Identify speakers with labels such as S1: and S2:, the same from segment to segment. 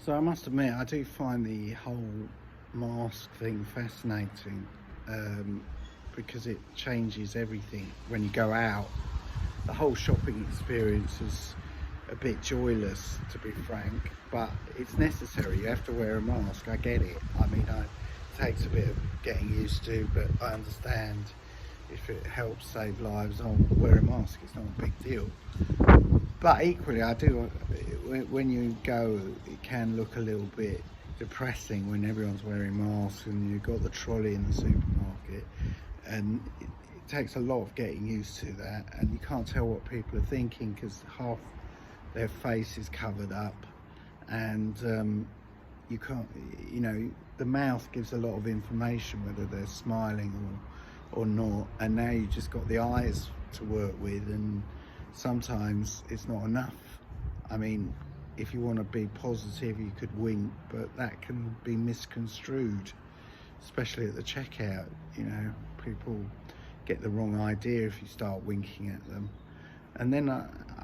S1: So I must admit, I do find the whole mask thing fascinating, because it changes everything when you go out. The whole shopping experience is a bit joyless, to be frank, but it's necessary. You have to wear a mask. I get it. I mean, it takes a bit of getting used to, but I understand if it helps save lives, I'll wear a mask. It's not a big deal. But equally, I do, when you go, it can look a little bit depressing when everyone's wearing masks and you've got the trolley in the supermarket, and it takes a lot of getting used to that, and you can't tell what people are thinking because half their face is covered up, and you can't, the mouth gives a lot of information whether they're smiling or not, and now you just got the eyes to work with, and sometimes it's not enough. I mean, if you want to be positive, you could wink, but that can be misconstrued, especially at the checkout. People get the wrong idea if you start winking at them. And then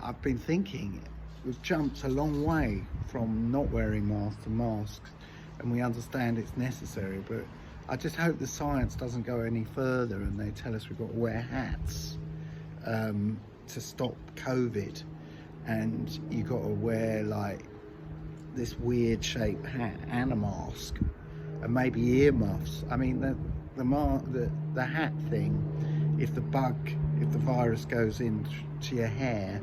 S1: I've been thinking, we've jumped a long way from not wearing masks to masks, and we understand it's necessary, but I just hope the science doesn't go any further and they tell us we've got to wear hats to stop COVID, and you got to wear like this weird shaped hat and a mask and maybe earmuffs. I mean, the hat thing, if the virus goes into your hair,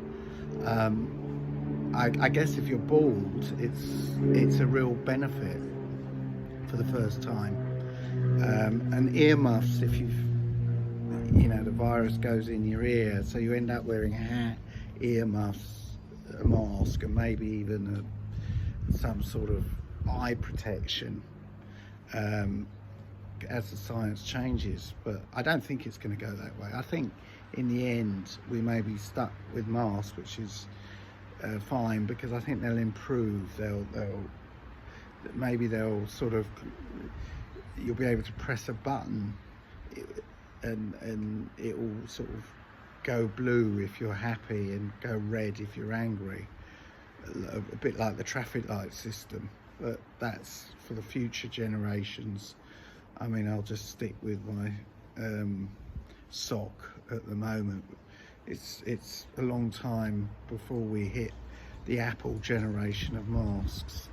S1: I guess if you're bald, it's a real benefit for the first time. And earmuffs, if the virus goes in your ear, so you end up wearing a hat, earmuffs, a mask, and maybe even some sort of eye protection as the science changes. But I don't think it's going to go that way. I think in the end we may be stuck with masks, which is fine, because I think they'll improve. They'll sort of, you'll be able to press a button and it will sort of go blue if you're happy and go red if you're angry, a bit like the traffic light system. But that's for the future generations. I mean, I'll just stick with my sock at the moment. It's a long time before we hit the Apple generation of masks.